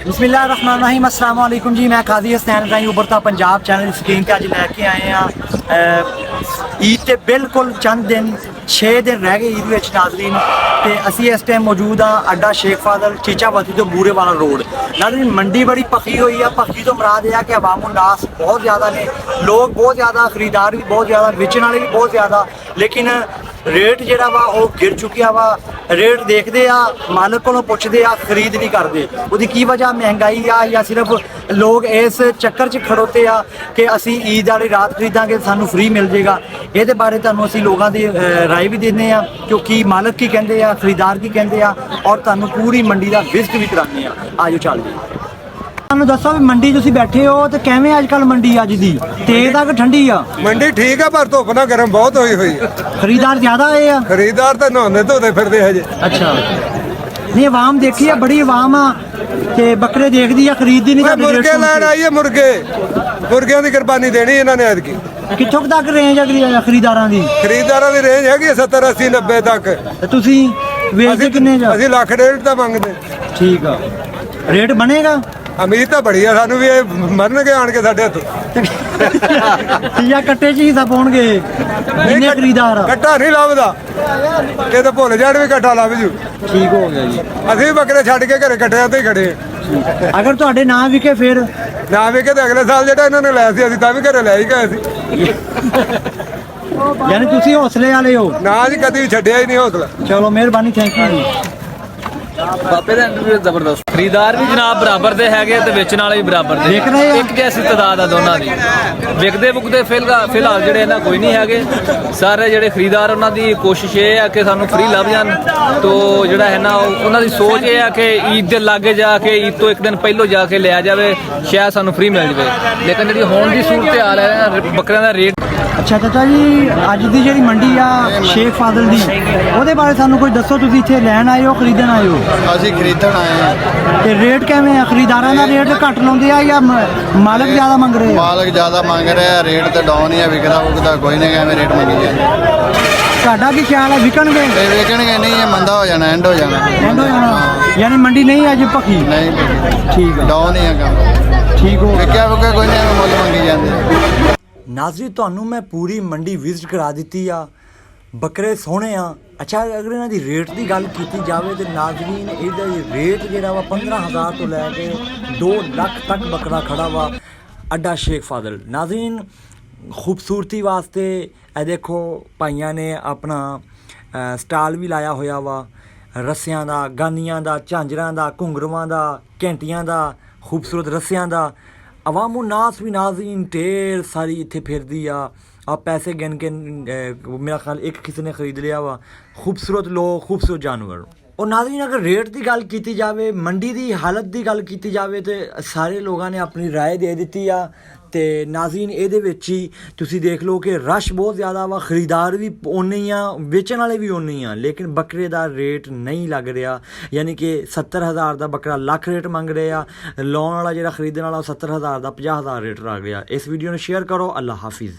बिस्मिल्लाहिर्रहमानिर्रहीम अस्सलाम वालेकुम जी। मैं काजी हसनैन भाई उभरता पंजाब चैनल स्क्रीन ते अज लैके आए हैं ईद ते बिल्कुल चंद दिन 6 दिन रह गए ईद विच नाज़रीन। ते असी इस टाइम मौजूद हाँ अड्डा शेख फादल चीचावती तो बूरे वाला रोड। नाज़रीन मंडी बड़ी पखी हुई है। पखी तो मुराद यह कि अवामुन्नास बहुत ज़्यादा ने, लोग बहुत ज़्यादा, खरीदार भी बहुत ज़्यादा, बेचने वाले भी बहुत ज़्यादा, लेकिन रेट जिहड़ा वा वो गिर चुकिया वा। रेट देखते आ, मालक को पुछते आ, खरीद नहीं करते। उसकी की वजह महंगाई आ या सिर्फ लोग इस चक्कर च खड़ोते आ कि असी ईद वाली रात खरीदांगे सानू फ्री मिल जाएगा। ये बारे तुहानू असी लोगों की राय भी देने आ क्योंकि मालक की कहते आ, खरीदार की कहते आ, और तुहानू पूरी मंडी का विजिट भी कराने आ। आजो चलते तुहानू दसो भी मंडी तुसीं बैठे हो तो किवें अजकल मंडी अज दी तेज आ कि ठंडी आ? मंडी ठीक है पर धुप ना गर्म बहुत हुई हुई है। खरीदार ज्यादा आए आ? खरीदार तो नहाने धोते फिरते हजे। अच्छा नहीं आवाम देखी है, बड़ी आवाम आ ते बकरे देखदी आ, खरीददी नहीं। मुर्गे लैन आई है, मुर्गियां की कुर्बानी देनी इन्होंने अदकी। कित्थों तक रेंज है खरीदारां दी? खरीदारां दी रेंज हैगी 70 80 90 तक। ते तुसीं वेचदे किन्ने च? असीं लाख डेढ़ दा मंगदे। ठीक आ, रेट बनेगा? उम्मीद तो बड़ी है सानू भी मरनगे आन के साडे हत्थों। या कट्टे च हिस्सा पाउणगे जिन्ने खरीदार आ? कट्टा नहीं लभदा, ये तो भुल जाण भी कट्टा लभ जू। ठीक हो गया जी। असीं बकरे छड्ड के घरे कट्टिਆਂ ਤੇ खड़े हैं। अगर तुहाडे ना विके फिर ना विके तो अगले साल ਜਿਹੜਾ ਇਹਨਾਂ ਨੇ ਲਿਆ ਸੀ ਅਸੀਂ ਤਾਂ ਵੀ ਘਰੇ ਲੈ ਹੀ ਗਏ ਸੀ। यानी तुसीं हौसले वाले हो? ना जी कदी छड्डिया ही नहीं हौसला। चलो मेहरबानी, थैंक यू जी। ਬਾਬੇ ਦਾ ਇੰਟਰਵਿਊ ਜ਼ਬਰਦਸਤ। ਖਰੀਦਾਰ ਵੀ ਜਨਾਬ ਬਰਾਬਰ ਦੇ ਹੈਗੇ ਤੇ ਵੇਚਣ ਵਾਲੇ ਵੀ ਬਰਾਬਰ ਦੇ। ਵਿਕ ਰਹੇ ਆ? ਇੱਕ ਜੈਸੀ ਤਾਦਾਦ ਆ ਦੋਨਾਂ ਦੀ। ਵਿਕਦੇ ਵੁਕਦੇ ਫਿਲਹਾਲ ਜਿਹੜੇ ਇਹਨਾਂ ਕੋਈ ਨਹੀਂ ਹੈਗੇ। ਸਾਰੇ ਜਿਹੜੇ ਖਰੀਦਾਰ ਉਹਨਾਂ ਦੀ ਕੋਸ਼ਿਸ਼ ਇਹ ਆ ਕਿ ਸਾਨੂੰ ਫ੍ਰੀ ਲੱਭ ਜਾਣ। ਤੋ ਜਿਹੜਾ ਹੈ ਨਾ ਉਹਨਾਂ ਦੀ ਸੋਚ ਇਹ ਆ ਕਿ ਈਦ ਦੇ ਲਾਗੇ ਜਾ ਕੇ ਈਦ ਤੋਂ ਇੱਕ ਦਿਨ ਪਹਿਲਾਂ ਜਾ ਕੇ ਲਿਆ ਜਾਵੇ, ਸ਼ਾਇਦ ਸਾਨੂੰ ਫ੍ਰੀ ਮਿਲ ਜਾਵੇ। ਲੇਕਿਨ ਜਿਹੜੀ ਹੁਣ ਦੀ ਸੂਰਤ ਹਾਲ ਹੈ ਬੱਕਰਿਆਂ ਦਾ ਰੇਟ। अच्छा चाचा जी, अज की जी मंडी आ शेख फादल दी, ਉਹਦੇ ਬਾਰੇ ਸਾਨੂੰ ਕੁਝ ਦੱਸੋ। ਤੁਸੀਂ ਇੱਥੇ ਲੈਣ ਆਏ ਹੋ, ਖਰੀਦਣ ਆਏ ਹੋ? ਅਸੀਂ ਖਰੀਦਣ ਆਏ ਹਾਂ। ਤੇ ਰੇਟ ਕਿਵੇਂ ਆ? ਖਰੀਦਾਰਾਂ ਦਾ ਰੇਟ ਘੱਟ ਲਾਉਂਦੇ ਆ ਜਾਂ ਮਾਲਕ ਜ਼ਿਆਦਾ ਮੰਗ ਰਹੇ ਆ? ਮਾਲਕ ਜ਼ਿਆਦਾ ਮੰਗ ਰਿਹਾ, ਰੇਟ ਤੇ ਡਾਊਨ ਹੀ ਆ, ਵਿਕਦਾ ਕੋਈ ਨਹੀਂ, ਐਵੇਂ ਰੇਟ ਮੰਗੀ ਜਾਂਦੇ। ਤੁਹਾਡਾ ਕੀ ਖਿਆਲ ਹੈ, ਵਿਕਣਗੇ? ਤੇ ਵਿਕਣਗੇ ਨਹੀਂ, ਇਹ ਮੰਦਾ ਹੋ ਜਾਣਾ, ਐਂਡ ਹੋ ਜਾਣਾ। ਐਂਡ ਹੋ ਜਾਣਾ ਯਾਨੀ ਮੰਡੀ ਨਹੀਂ ਅੱਜ ਭਖੀ? ਨਹੀਂ ਠੀਕ ਆ, ਡਾਊਨ ਹੀ ਆ ਕੰਮ। ਠੀਕ ਹੋ ਵਿਕਿਆ ਕੋਈ ਨਹੀਂ, ਐਵੇਂ ਮੁੱਲ ਮੰਗੀ ਜਾਂਦੇ। ਨਾਜ਼ਰੀਨ ਤੁਹਾਨੂੰ ਮੈਂ ਪੂਰੀ ਮੰਡੀ ਵਿਜ਼ਿਟ ਕਰਾ ਦਿੱਤੀ ਆ। ਬੱਕਰੇ ਸੋਹਣੇ ਆ। ਅੱਛਾ ਅਗਰ ਇਹਨਾਂ ਦੀ ਰੇਟ ਦੀ ਗੱਲ ਕੀਤੀ ਜਾਵੇ ਤੇ ਨਾਜ਼ਰੀਨ ਇਹਦਾ ਰੇਟ ਜਿਹੜਾ ਵਾ 15,000 ਤੋਂ ਲੈ ਕੇ 2 ਲੱਖ ਤੱਕ ਬੱਕਰਾ ਖੜਾ ਵਾ ਅੱਡਾ ਸ਼ੇਖ ਫਾਦਲ। ਨਾਜ਼ਰੀਨ ਖੂਬਸੂਰਤੀ ਵਾਸਤੇ ਇਹ ਦੇਖੋ ਭਾਈਆਂ ਨੇ ਆਪਣਾ ਸਟਾਲ ਵੀ ਲਾਇਆ ਹੋਇਆ ਵਾ, ਰੱਸਿਆਂ ਦਾ, ਗਾਨੀਆਂ ਦਾ, ਝਾਂਜਰਾਂ ਦਾ, ਘੁੰਗਰੂਆਂ ਦਾ, ਘੰਟੀਆਂ ਦਾ, ਖੂਬਸੂਰਤ ਰੱਸਿਆਂ ਦਾ। अवामुन्नास भी नाज़रीन ढेर सारी इत्थे फिरदी आ पैसे गिन के मेरा ख्याल एक किसी ने खरीद लिया वा। खूबसूरत लोग, खूबसूरत जानवर। और नाज़रीन अगर रेट की गल की जाए, मंडी की हालत की गल की जाए तो सारे लोगों ने अपनी राय दे दी आ। तो नाज़रीन ये तुसी देख लो कि रश बहुत ज़्यादा वा, खरीदार भी उन्ने ही आ, बेचने वाले भी उन्ने ही आ, लेकिन बकरे का रेट नहीं लग रहा। यानी कि 70,000 का बकरा लख रेट मंग रहे आ, लौन वाला जो खरीदने वाला 70,000 का 50,000 रेट लग रहा। इस वीडियो ने शेयर करो। अल्लाह हाफिज़।